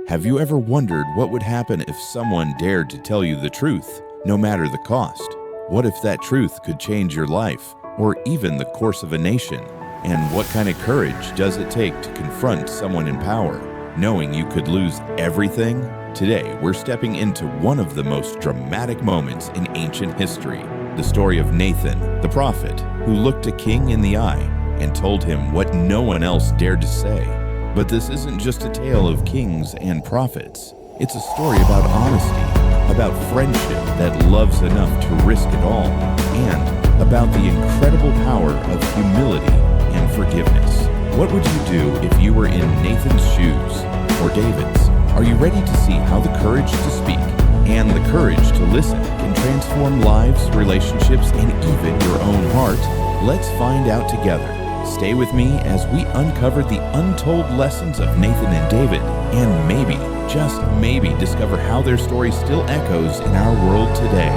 Have you ever wondered what would happen if someone dared to tell you the truth, no matter the cost? What if that truth could change your life, or even the course of a nation? And what kind of courage does it take to confront someone in power, knowing you could lose everything? Today, we're stepping into one of the most dramatic moments in ancient history, the story of Nathan, the prophet, who looked a king in the eye and told him what no one else dared to say. But this isn't just a tale of kings and prophets. It's a story about honesty, about friendship that loves enough to risk it all, and about the incredible power of humility and forgiveness. What would you do if you were in Nathan's shoes or David's? Are you ready to see how the courage to speak and the courage to listen can transform lives, relationships, and even your own heart? Let's find out together. Stay with me as we uncover the untold lessons of Nathan and David, and maybe, just maybe, discover how their story still echoes in our world today.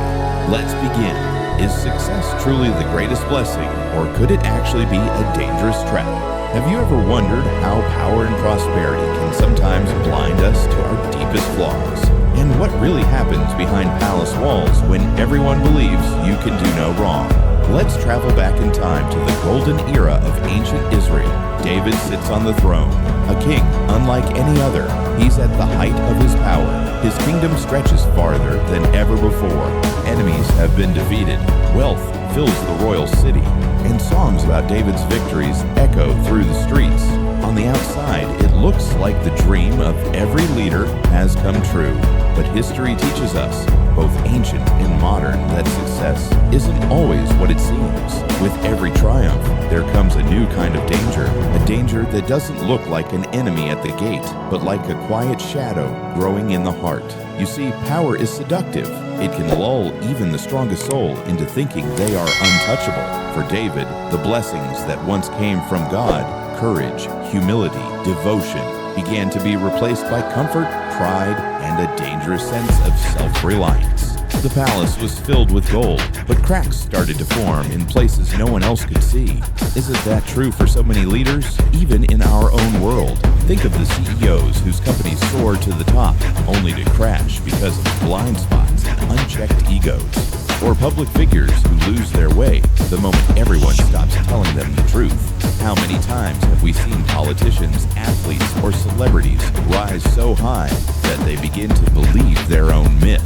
Let's begin. Is success truly the greatest blessing, or could it actually be a dangerous trap? Have you ever wondered how power and prosperity can sometimes blind us to our deepest flaws? And what really happens behind palace walls when everyone believes you can do no wrong? Let's travel back in time to the golden era of ancient Israel. David sits on the throne, a king unlike any other. He's at the height of his power. His kingdom stretches farther than ever before. Enemies have been defeated. Wealth fills the royal city, and songs about David's victories echo through the streets. On the outside, it looks like the dream of every leader has come true. But history teaches us, both ancient and modern, that success isn't always what it seems. With every triumph, there comes a new kind of danger, a danger that doesn't look like an enemy at the gate, but like a quiet shadow growing in the heart. You see, power is seductive. It can lull even the strongest soul into thinking they are untouchable. For David, the blessings that once came from God, courage, humility, devotion, began to be replaced by comfort, pride, and a dangerous sense of self-reliance. The palace was filled with gold, but cracks started to form in places no one else could see. Isn't that true for so many leaders, even in our own world? Think of the CEOs whose companies soar to the top, only to crash because of blind spots and unchecked egos. Or public figures who lose their way the moment everyone stops telling them the truth. How many times have we seen politicians, athletes, or celebrities rise so high that they begin to believe their own myth?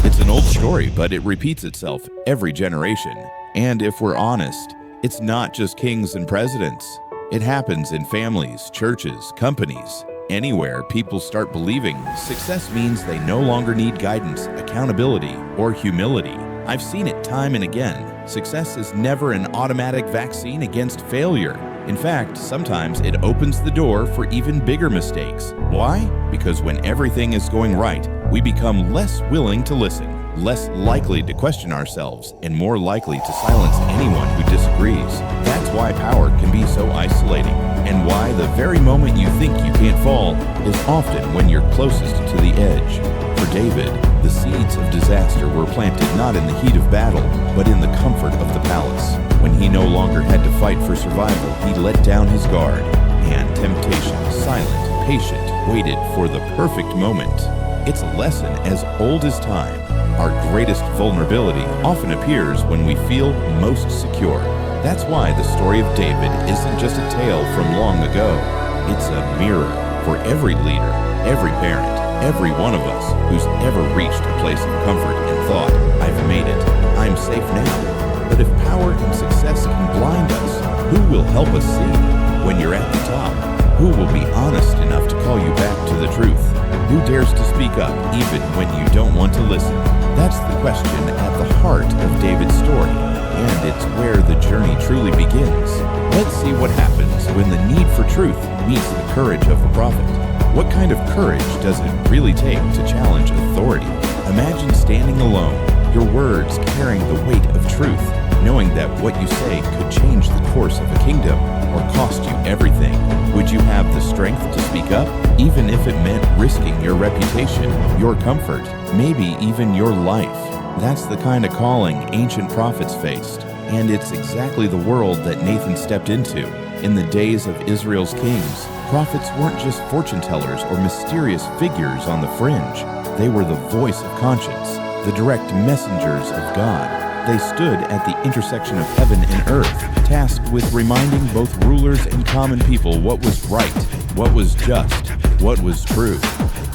It's an old story, but it repeats itself every generation. And if we're honest, it's not just kings and presidents. It happens in families, churches, companies. Anywhere people start believing success means they no longer need guidance, accountability, or humility. I've seen it time and again. Success is never an automatic vaccine against failure. In fact, sometimes it opens the door for even bigger mistakes. Why? Because when everything is going right, we become less willing to listen, less likely to question ourselves, and more likely to silence anyone who disagrees. That's why power can be so isolating, and why the very moment you think you can't fall is often when you're closest to the edge. For David, the seeds of disaster were planted not in the heat of battle, but in the comfort of the palace. When he no longer had to fight for survival, he let down his guard, and temptation, silent, patient, waited for the perfect moment. It's a lesson as old as time. Our greatest vulnerability often appears when we feel most secure. That's why the story of David isn't just a tale from long ago. It's a mirror for every leader, every parent, every one of us who's ever reached a place of comfort and thought, I've made it, I'm safe now. But if power and success can blind us, who will help us see? When you're at the top, who will be honest enough to call you back to the truth? Who dares to speak up even when you don't want to listen? That's the question at the heart of David's story, and it's where the journey truly begins. Let's see what happens when the need for truth meets the courage of a prophet. What kind of courage does it really take to challenge authority? Imagine standing alone, your words carrying the weight of truth, knowing that what you say could change the course of a kingdom or cost you everything. Would you have the strength to speak up, even if it meant risking your reputation, your comfort, maybe even your life? That's the kind of calling ancient prophets faced, and it's exactly the world that Nathan stepped into. In the days of Israel's kings, prophets weren't just fortune tellers or mysterious figures on the fringe. They were the voice of conscience, the direct messengers of God. They stood at the intersection of heaven and earth, tasked with reminding both rulers and common people what was right, what was just, what was true.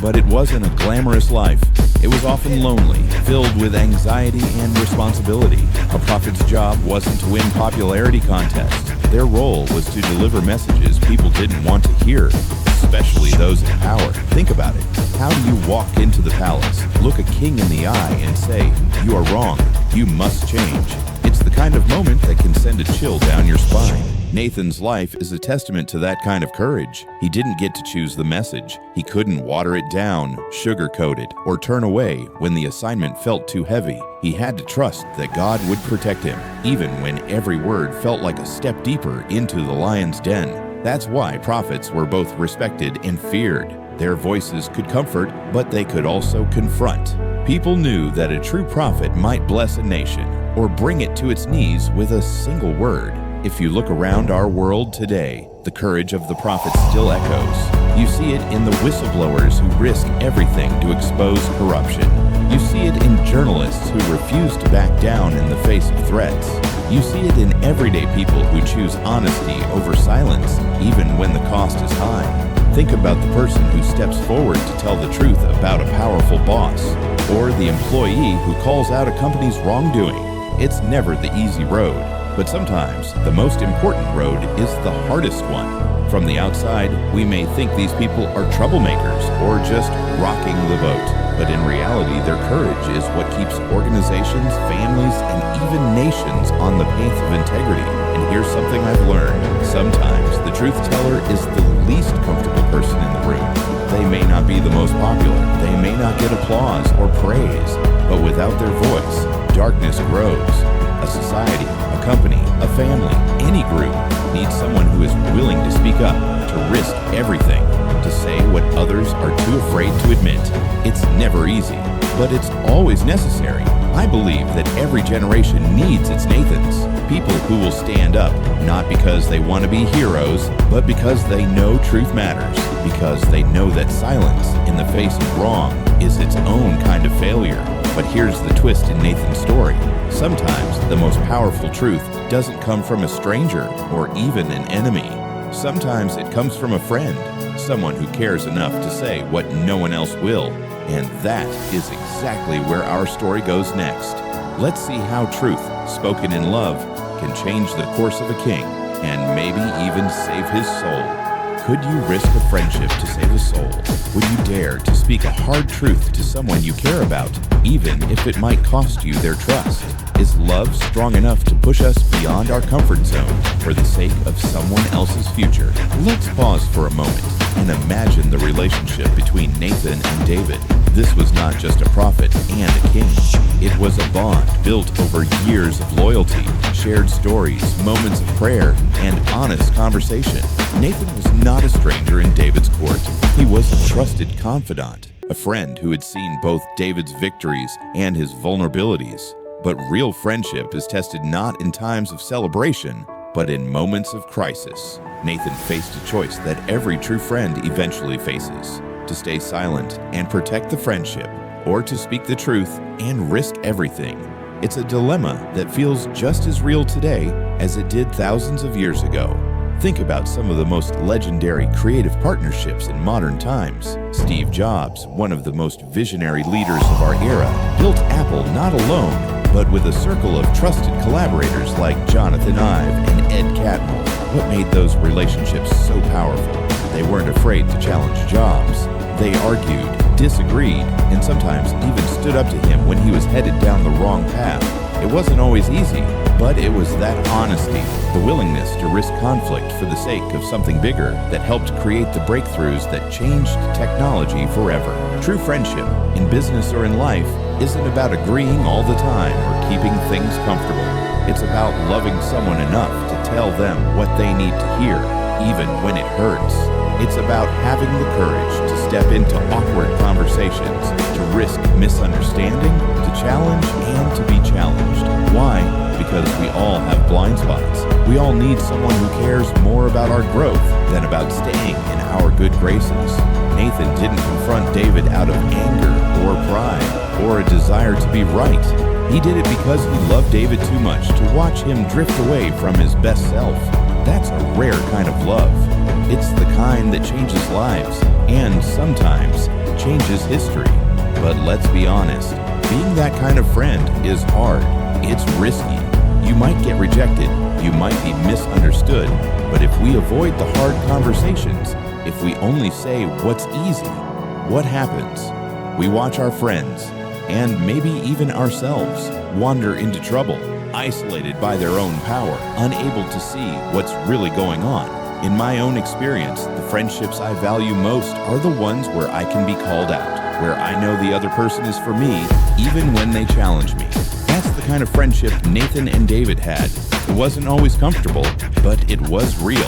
But it wasn't a glamorous life. It was often lonely, filled with anxiety and responsibility. A prophet's job wasn't to win popularity contests. Their role was to deliver messages people didn't want to hear, especially those in power. Think about it. How do you walk into the palace, look a king in the eye, and say, "You are wrong, you must change"? It's the kind of moment that can send a chill down your spine. Nathan's life is a testament to that kind of courage. He didn't get to choose the message. He couldn't water it down, sugarcoat it, or turn away when the assignment felt too heavy. He had to trust that God would protect him, even when every word felt like a step deeper into the lion's den. That's why prophets were both respected and feared. Their voices could comfort, but they could also confront. People knew that a true prophet might bless a nation or bring it to its knees with a single word. If you look around our world today, the courage of the prophet still echoes. You see it in the whistleblowers who risk everything to expose corruption. You see it in journalists who refuse to back down in the face of threats. You see it in everyday people who choose honesty over silence, even when the cost is high. Think about the person who steps forward to tell the truth about a powerful boss, or the employee who calls out a company's wrongdoing. It's never the easy road, but sometimes the most important road is the hardest one. From the outside, we may think these people are troublemakers or just rocking the boat, but in reality, their courage is what keeps organizations, families, and even nations on the path of integrity. And here's something I've learned. Sometimes the truth teller is the least comfortable person in the room. They may not be the most popular, they may not get applause or praise, but without their voice, darkness grows. A society, a company, a family, any group needs someone who is willing to speak up, to risk everything, to say what others are too afraid to admit. It's never easy, but it's always necessary. I believe that every generation needs its Nathans, people who will stand up, not because they want to be heroes, but because they know truth matters, because they know that silence in the face of wrong is its own kind of failure. But here's the twist in Nathan's story. Sometimes the most powerful truth doesn't come from a stranger or even an enemy. Sometimes it comes from a friend, someone who cares enough to say what no one else will. And that is exactly where our story goes next. Let's see how truth, spoken in love, can change the course of a king and maybe even save his soul. Could you risk a friendship to save a soul? Would you dare to speak a hard truth to someone you care about, even if it might cost you their trust? Is love strong enough to push us beyond our comfort zone for the sake of someone else's future? Let's pause for a moment and imagine the relationship between Nathan and David. This was not just a prophet and a king. It was a bond built over years of loyalty, shared stories, moments of prayer, and honest conversation. Nathan was not a stranger in David's court. He was a trusted confidant, a friend who had seen both David's victories and his vulnerabilities. But real friendship is tested not in times of celebration, but in moments of crisis. Nathan faced a choice that every true friend eventually faces: to stay silent and protect the friendship, or to speak the truth and risk everything. It's a dilemma that feels just as real today as it did thousands of years ago. Think about some of the most legendary creative partnerships in modern times. Steve Jobs, one of the most visionary leaders of our era, built Apple not alone, but with a circle of trusted collaborators like Jonathan Ive and Ed Catmull. What made those relationships so powerful? They weren't afraid to challenge Jobs. They argued, disagreed, and sometimes even stood up to him when he was headed down the wrong path. It wasn't always easy, but it was that honesty, the willingness to risk conflict for the sake of something bigger, that helped create the breakthroughs that changed technology forever. True friendship, in business or in life, isn't about agreeing all the time or keeping things comfortable. It's about loving someone enough to tell them what they need to hear, even when it hurts. It's about having the courage to step into awkward conversations, to risk misunderstanding, to challenge and to be challenged. Why? Because we all have blind spots. We all need someone who cares more about our growth than about staying in our good graces. Nathan didn't confront David out of anger or pride or a desire to be right. He did it because he loved David too much to watch him drift away from his best self. That's a rare kind of love. It's the kind that changes lives and sometimes changes history. But let's be honest, being that kind of friend is hard. It's risky. You might get rejected. You might be misunderstood. But if we avoid the hard conversations, if we only say what's easy, what happens? We watch our friends, and maybe even ourselves, wander into trouble, isolated by their own power, unable to see what's really going on. In my own experience, the friendships I value most are the ones where I can be called out, where I know the other person is for me, even when they challenge me. That's the kind of friendship Nathan and David had. It wasn't always comfortable, but it was real.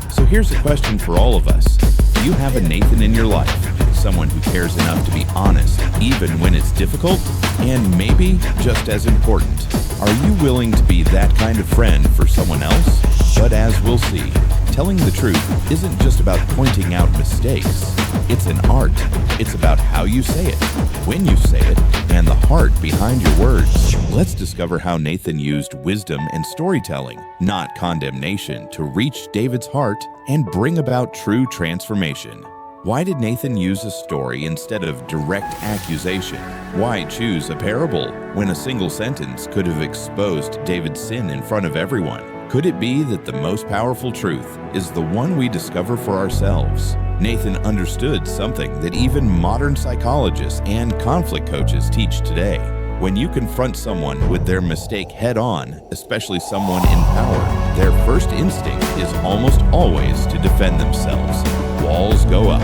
So here's a question for all of us. Do you have a Nathan in your life? Someone who cares enough to be honest, even when it's difficult? And maybe just as important, are you willing to be that kind of friend for someone else? But as we'll see, telling the truth isn't just about pointing out mistakes. It's an art. It's about how you say it, when you say it, and the heart behind your words. Let's discover how Nathan used wisdom and storytelling, not condemnation, to reach David's heart and bring about true transformation. Why did Nathan use a story instead of direct accusation? Why choose a parable when a single sentence could have exposed David's sin in front of everyone? Could it be that the most powerful truth is the one we discover for ourselves? Nathan understood something that even modern psychologists and conflict coaches teach today. When you confront someone with their mistake head-on, especially someone in power, their first instinct is almost always to defend themselves. Walls go up,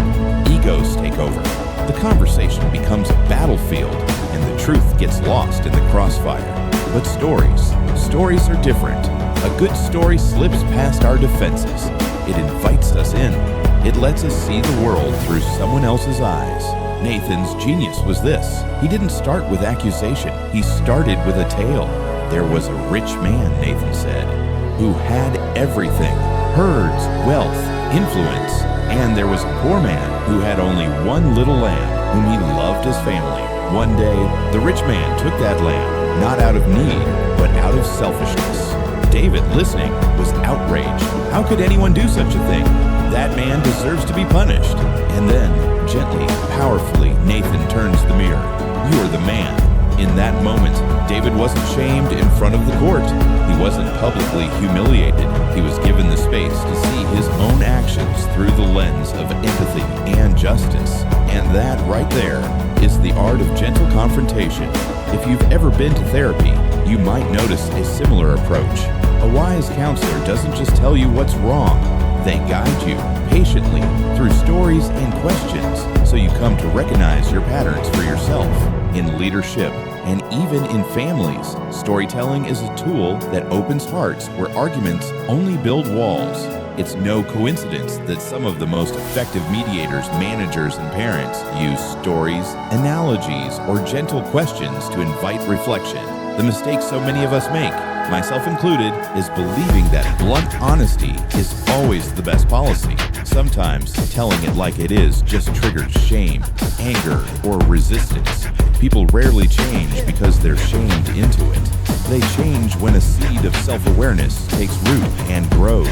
egos take over. The conversation becomes a battlefield, and the truth gets lost in the crossfire. But stories are different. A good story slips past our defenses. It invites us in. It lets us see the world through someone else's eyes. Nathan's genius was this. He didn't start with accusation. He started with a tale. There was a rich man, Nathan said, who had everything: herds, wealth, influence. And there was a poor man who had only one little lamb, whom he loved as family. One day, the rich man took that lamb, not out of need, but out of selfishness. David, listening, was outraged. How could anyone do such a thing? That man deserves to be punished. And then, gently, powerfully, Nathan turns the mirror. You are the man. In that moment, David wasn't shamed in front of the court. He wasn't publicly humiliated. He was given the space to see his own actions through the lens of empathy and justice. And that right there is the art of gentle confrontation. If you've ever been to therapy, you might notice a similar approach. A wise counselor doesn't just tell you what's wrong. They guide you patiently through stories and questions so you come to recognize your patterns for yourself. In leadership and even in families, storytelling is a tool that opens hearts where arguments only build walls. It's no coincidence that some of the most effective mediators, managers, and parents use stories, analogies, or gentle questions to invite reflection. The mistake so many of us make, myself included, is believing that blunt honesty is always the best policy. Sometimes telling it like it is just triggers shame, anger, or resistance. People rarely change because they're shamed into it. They change when a seed of self-awareness takes root and grows.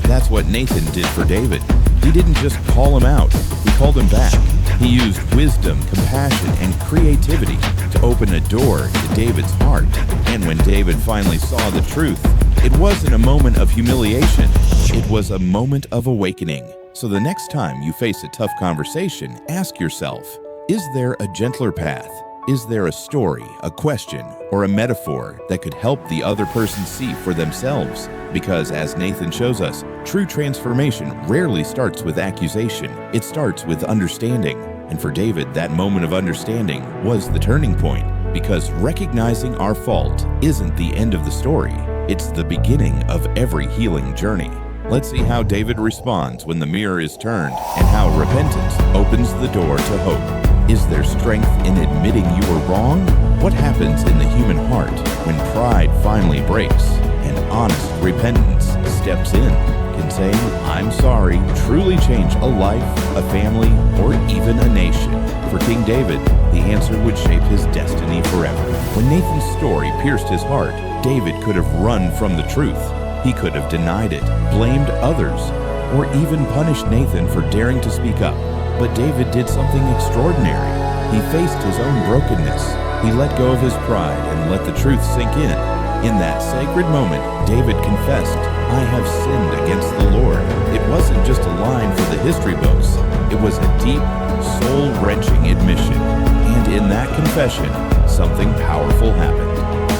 That's what Nathan did for David. He didn't just call him out, he called him back. He used wisdom, compassion, and creativity to open a door to David's heart. And when David finally saw the truth, it wasn't a moment of humiliation, it was a moment of awakening. So the next time you face a tough conversation, ask yourself, is there a gentler path? Is there a story, a question, or a metaphor that could help the other person see for themselves? Because as Nathan shows us, true transformation rarely starts with accusation. It starts with understanding. And for David, that moment of understanding was the turning point. Because recognizing our fault isn't the end of the story. It's the beginning of every healing journey. Let's see how David responds when the mirror is turned and how repentance opens the door to hope. Is there strength in admitting you were wrong? What happens in the human heart when pride finally breaks and honest repentance steps in? Can saying, "I'm sorry," truly change a life, a family, or even a nation? For King David, the answer would shape his destiny forever. When Nathan's story pierced his heart, David could have run from the truth. He could have denied it, blamed others, or even punished Nathan for daring to speak up. But David did something extraordinary. He faced his own brokenness. He let go of his pride and let the truth sink in. In that sacred moment, David confessed, "I have sinned against the Lord." It wasn't just a line for the history books. It was a deep, soul-wrenching admission. And in that confession, something powerful happened.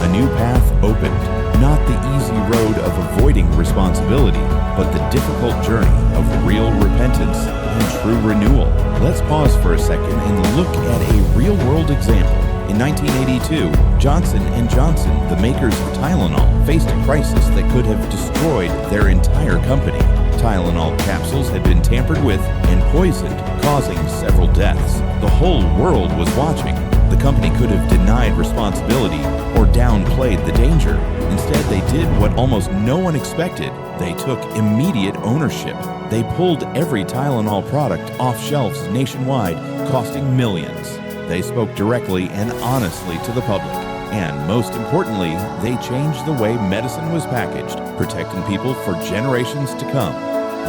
A new path opened. Not the easy road of avoiding responsibility, but the difficult journey of real repentance and true renewal. Let's pause for a second and look at a real-world example. In 1982, Johnson & Johnson, the makers of Tylenol, faced a crisis that could have destroyed their entire company. Tylenol capsules had been tampered with and poisoned, causing several deaths. The whole world was watching. The company could have denied responsibility or downplayed the danger. Instead, they did what almost no one expected. They took immediate ownership. They pulled every Tylenol product off shelves nationwide, costing millions. They spoke directly and honestly to the public. And most importantly, they changed the way medicine was packaged, protecting people for generations to come.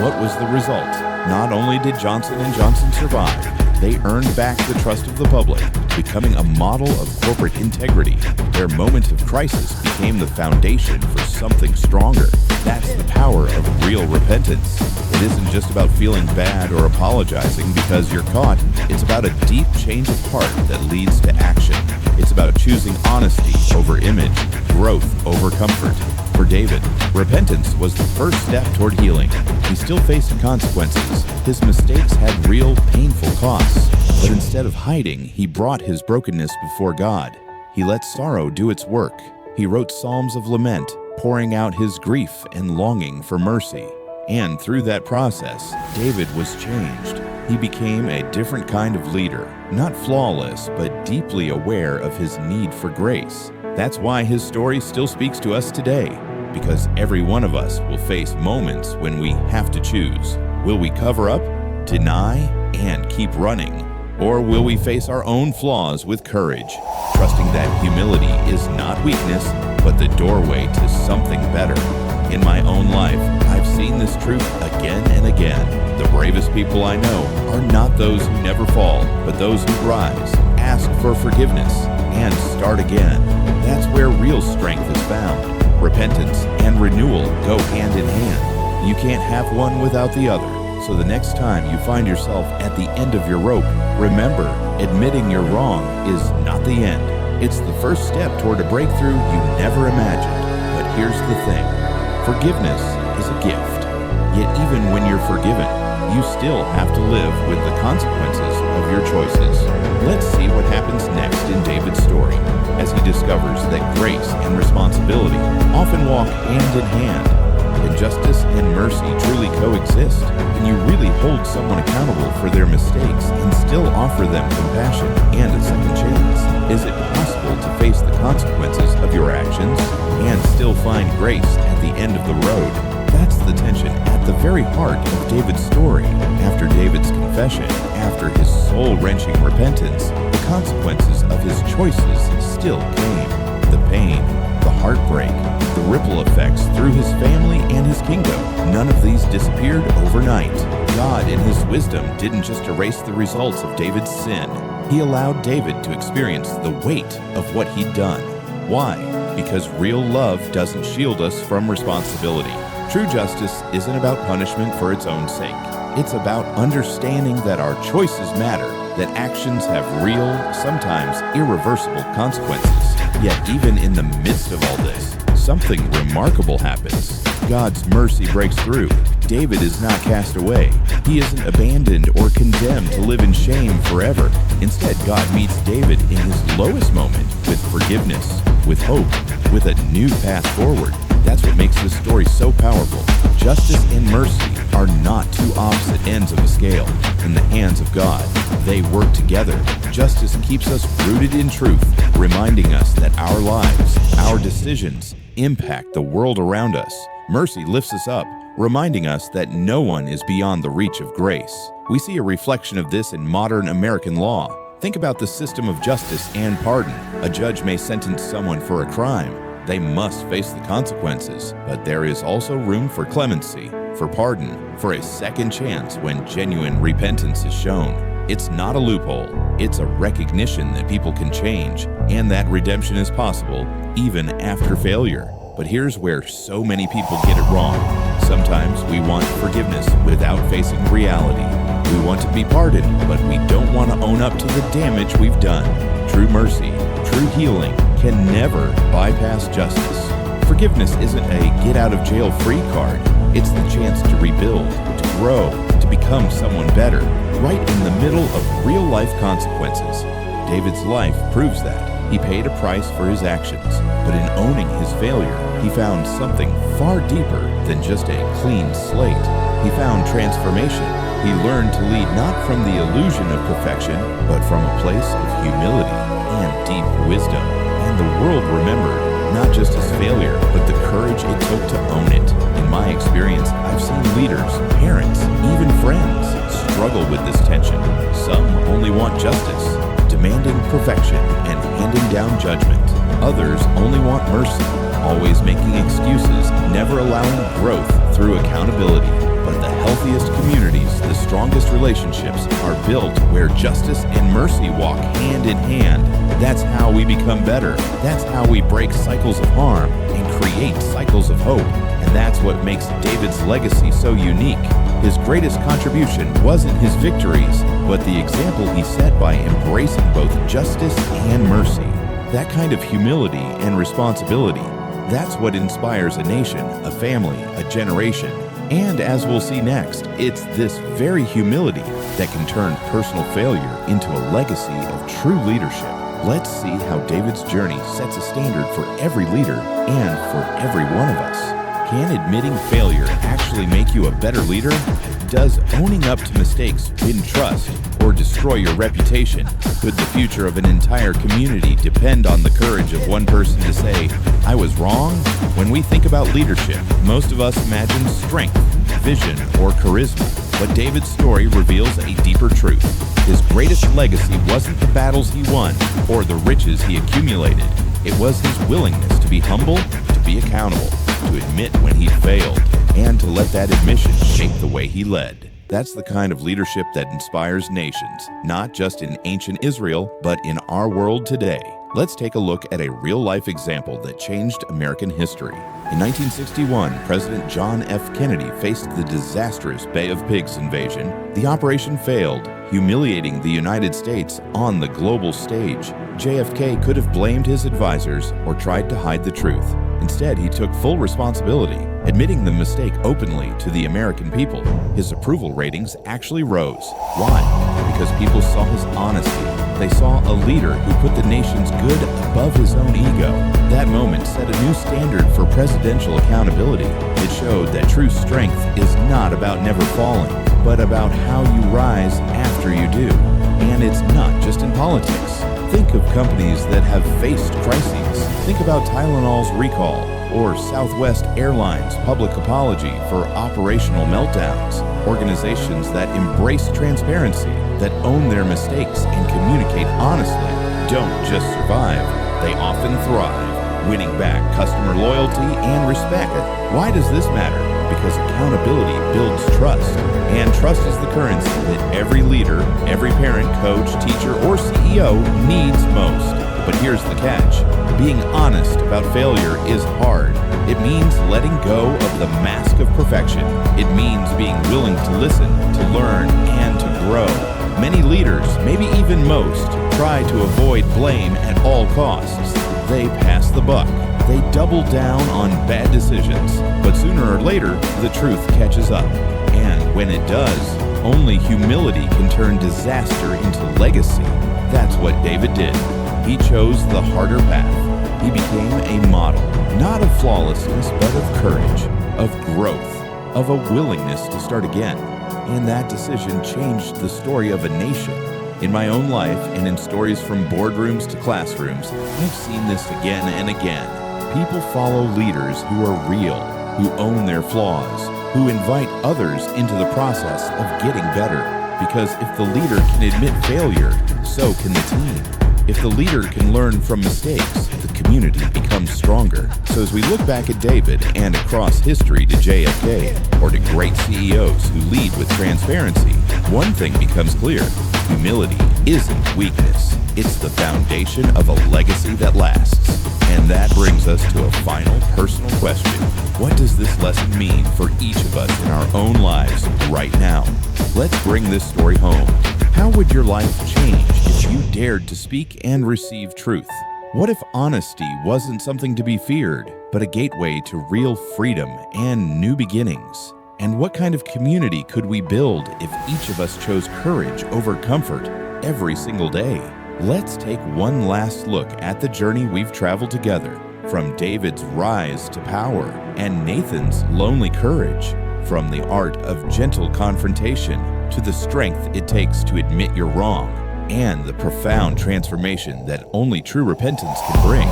What was the result? Not only did Johnson & Johnson survive, they earned back the trust of the public, becoming a model of corporate integrity. Their moment of crisis became the foundation for something stronger. That's the power of real repentance. It isn't just about feeling bad or apologizing because you're caught. It's about a deep change of heart that leads to action. It's about choosing honesty over image, growth over comfort. For David, repentance was the first step toward healing. He still faced consequences. His mistakes had real, painful costs. But instead of hiding, he brought his brokenness before God. He let sorrow do its work. He wrote psalms of lament, pouring out his grief and longing for mercy. And through that process, David was changed. He became a different kind of leader, not flawless, but deeply aware of his need for grace. That's why his story still speaks to us today, because every one of us will face moments when we have to choose. Will we cover up, deny, and keep running? Or will we face our own flaws with courage, trusting that humility is not weakness, but the doorway to something better? In my own life, I've seen this truth again and again. The bravest people I know are not those who never fall, but those who rise, ask for forgiveness, and start again. That's where real strength is found. Repentance and renewal go hand in hand. You can't have one without the other. So the next time you find yourself at the end of your rope, remember, admitting you're wrong is not the end. It's the first step toward a breakthrough you never imagined. But here's the thing. Forgiveness is a gift. Yet even when you're forgiven, you still have to live with the consequences of your choices. Let's see what happens next in David's story as he discovers that grace and responsibility often walk hand in hand. Can justice and mercy truly coexist? Can you really hold someone accountable for their mistakes and still offer them compassion and a second chance? Is it possible to face the consequences of your actions and still find grace at the end of the road? That's the tension at the very heart of David's story. After David's confession, after his soul-wrenching repentance, the consequences of his choices still came. The pain, the heartbreak, the ripple effects through his family and his kingdom. None of these disappeared overnight. God, in his wisdom, didn't just erase the results of David's sin. He allowed David to experience the weight of what he'd done. Why? Because real love doesn't shield us from responsibility. True justice isn't about punishment for its own sake. It's about understanding that our choices matter, that actions have real, sometimes irreversible consequences. Yet even in the midst of all this, something remarkable happens. God's mercy breaks through. David is not cast away. He isn't abandoned or condemned to live in shame forever. Instead, God meets David in his lowest moment with forgiveness, with hope, with a new path forward. That's what makes this story so powerful. Justice and mercy are not two opposite ends of a scale. In the hands of God, they work together. Justice keeps us rooted in truth, reminding us that our lives, our decisions, impact the world around us. Mercy lifts us up, reminding us that no one is beyond the reach of grace. We see a reflection of this in modern American law. Think about the system of justice and pardon. A judge may sentence someone for a crime. They must face the consequences, but there is also room for clemency, for pardon, for a second chance when genuine repentance is shown. It's not a loophole. It's a recognition that people can change and that redemption is possible even after failure. But here's where so many people get it wrong. Sometimes we want forgiveness without facing reality. We want to be pardoned, but we don't want to own up to the damage we've done. True mercy, true healing can never bypass justice. Forgiveness isn't a get-out-of-jail-free card. It's the chance to rebuild, to grow, to become someone better, right in the middle of real-life consequences. David's life proves that. He paid a price for his actions, but in owning his failure, he found something far deeper than just a clean slate. He found transformation. He learned to lead not from the illusion of perfection, but from a place of humility and deep wisdom. And the world remembered not just his failure, but the courage it took to own it. In my experience, I've seen leaders, parents, even friends struggle with this tension. Some only want justice, demanding perfection and handing down judgment. Others only want mercy, always making excuses, never allowing growth through accountability. But the healthiest communities, the strongest relationships are built where justice and mercy walk hand in hand. That's how we become better. That's how we break cycles of harm and create cycles of hope. And that's what makes David's legacy so unique. His greatest contribution wasn't his victories, but the example he set by embracing both justice and mercy. That kind of humility and responsibility, that's what inspires a nation, a family, a generation. And as we'll see next, it's this very humility that can turn personal failure into a legacy of true leadership. Let's see how David's journey sets a standard for every leader and for every one of us. Can admitting failure actually make you a better leader? Does owning up to mistakes win trust or destroy your reputation? Could the future of an entire community depend on the courage of one person to say, "I was wrong"? When we think about leadership, most of us imagine strength, vision, or charisma. But David's story reveals a deeper truth. His greatest legacy wasn't the battles he won or the riches he accumulated. It was his willingness to be humble, to be accountable, to admit when he failed, and to let that admission shape the way he led. That's the kind of leadership that inspires nations, not just in ancient Israel, but in our world today. Let's take a look at a real-life example that changed American history. In 1961, President John F. Kennedy faced the disastrous Bay of Pigs invasion. The operation failed, humiliating the United States on the global stage. JFK could have blamed his advisors or tried to hide the truth. Instead, he took full responsibility, admitting the mistake openly to the American people. His approval ratings actually rose. Why? Because people saw his honesty. They saw a leader who put the nation's good above his own ego. That moment set a new standard for presidential accountability. It showed that true strength is not about never falling, but about how you rise after you do. And it's not just in politics. Think of companies that have faced crises. Think about Tylenol's recall or Southwest Airlines' public apology for operational meltdowns. Organizations that embrace transparency, that own their mistakes and communicate honestly, don't just survive, they often thrive, winning back customer loyalty and respect. Why does this matter? Because accountability builds trust, and trust is the currency that every leader, every parent, coach, teacher, or CEO needs most. But here's the catch. Being honest about failure is hard. It means letting go of the mask of perfection. It means being willing to listen, to learn, and to grow. Many leaders, maybe even most, try to avoid blame at all costs. They pass the buck. They double down on bad decisions. But sooner or later, the truth catches up. And when it does, only humility can turn disaster into legacy. That's what David did. He chose the harder path. He became a model, not of flawlessness, but of courage, of growth, of a willingness to start again. And that decision changed the story of a nation. In my own life and in stories from boardrooms to classrooms, I've seen this again and again. People follow leaders who are real, who own their flaws, who invite others into the process of getting better. Because if the leader can admit failure, so can the team. If the leader can learn from mistakes, the community becomes stronger. So as we look back at David and across history to JFK, or to great CEOs who lead with transparency, one thing becomes clear. Humility isn't weakness. It's the foundation of a legacy that lasts. And that brings us to a final personal question. What does this lesson mean for each of us in our own lives right now? Let's bring this story home. How would your life change if you dared to speak and receive truth? What if honesty wasn't something to be feared, but a gateway to real freedom and new beginnings? And what kind of community could we build if each of us chose courage over comfort every single day? Let's take one last look at the journey we've traveled together, from David's rise to power and Nathan's lonely courage, from the art of gentle confrontation to the strength it takes to admit you're wrong, and the profound transformation that only true repentance can bring.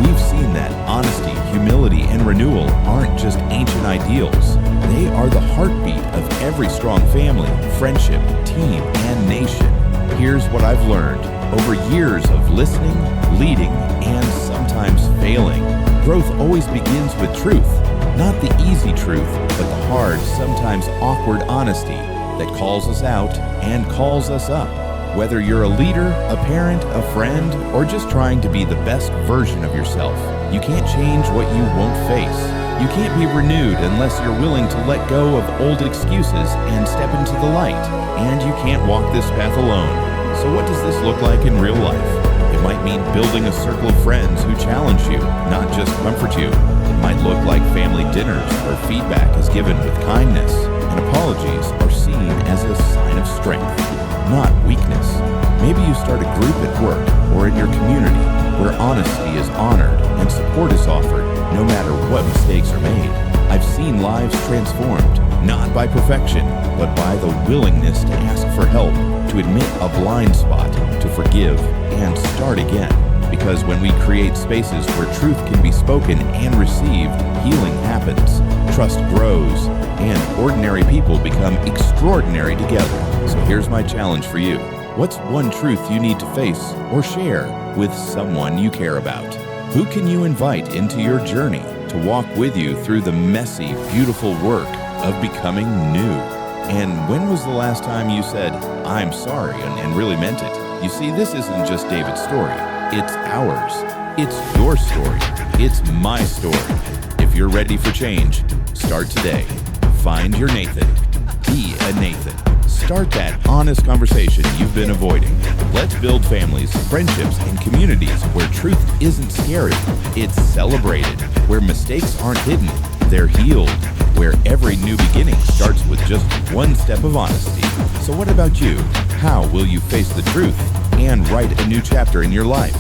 We've seen that honesty, humility, and renewal aren't just ancient ideals. They are the heartbeat of every strong family, friendship, team, and nation. Here's what I've learned. Over years of listening, leading, and sometimes failing, growth always begins with truth. Not the easy truth, but the hard, sometimes awkward honesty that calls us out and calls us up. Whether you're a leader, a parent, a friend, or just trying to be the best version of yourself, you can't change what you won't face. You can't be renewed unless you're willing to let go of old excuses and step into the light. And you can't walk this path alone. So what does this look like in real life? It might mean building a circle of friends who challenge you, not just comfort you. It might look like family dinners where feedback is given with kindness and apologies are seen as a sign of strength, not weakness. Maybe you start a group at work or in your community where honesty is honored and support is offered, no matter what mistakes are made. I've seen lives transformed, not by perfection, but by the willingness to ask for help, to admit a blind spot, to forgive, and start again. Because when we create spaces where truth can be spoken and received, healing happens, trust grows, and ordinary people become extraordinary together. So here's my challenge for you. What's one truth you need to face or share with someone you care about? Who can you invite into your journey to walk with you through the messy, beautiful work of becoming new? And when was the last time you said, "I'm sorry," and really meant it? You see, this isn't just David's story. It's ours. It's your story. It's my story. If you're ready for change, start today. Find your Nathan. Be a Nathan. Start that honest conversation you've been avoiding. Let's build families, friendships, and communities where truth isn't scary. It's celebrated. Where mistakes aren't hidden. They're healed. Where every new beginning starts with just one step of honesty. So what about you? How will you face the truth and write a new chapter in your life?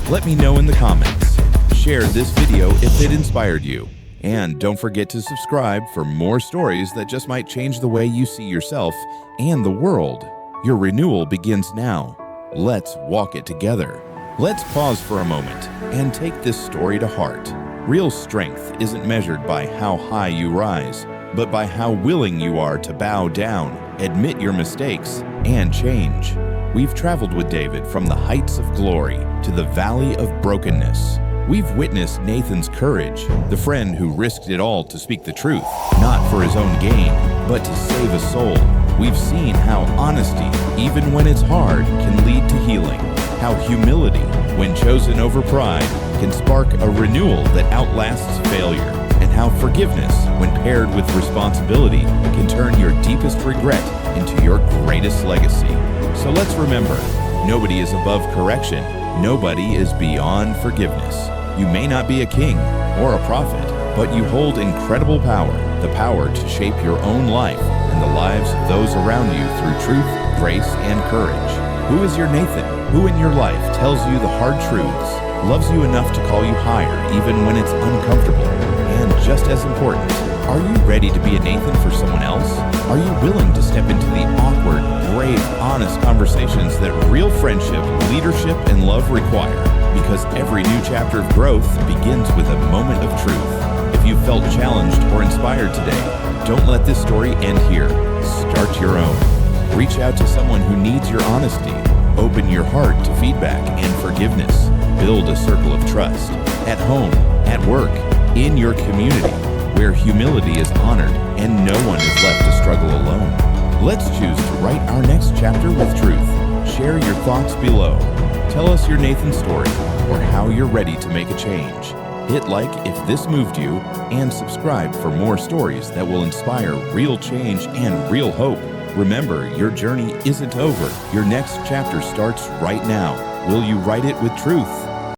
Let me know in the comments. Share this video if it inspired you. And don't forget to subscribe for more stories that just might change the way you see yourself and the world. Your renewal begins now. Let's walk it together. Let's pause for a moment and take this story to heart. Real strength isn't measured by how high you rise, but by how willing you are to bow down, admit your mistakes, and change. We've traveled with David from the heights of glory to the valley of brokenness. We've witnessed Nathan's courage, the friend who risked it all to speak the truth, not for his own gain, but to save a soul. We've seen how honesty, even when it's hard, can lead to healing. How humility, when chosen over pride, can spark a renewal that outlasts failure. And how forgiveness, when paired with responsibility, can turn your deepest regret into your greatest legacy. So let's remember, nobody is above correction. Nobody is beyond forgiveness. You may not be a king or a prophet, but you hold incredible power, the power to shape your own life and the lives of those around you through truth, grace, and courage. Who is your Nathan? Who in your life tells you the hard truths, loves you enough to call you higher even when it's uncomfortable. And just as important, are you ready to be a Nathan for someone else? Are you willing to step into the awkward, brave, honest conversations that real friendship, leadership, and love require? Because every new chapter of growth begins with a moment of truth. If you felt challenged or inspired today, don't let this story end here. Start your own. Reach out to someone who needs your honesty. Open your heart to feedback and forgiveness. Build a circle of trust. At home, at work, in your community, where humility is honored and no one is left to struggle alone. Let's choose to write our next chapter with truth. Share your thoughts below. Tell us your Nathan story or how you're ready to make a change. Hit like if this moved you and subscribe for more stories that will inspire real change and real hope. Remember, your journey isn't over. Your next chapter starts right now. Will you write it with truth?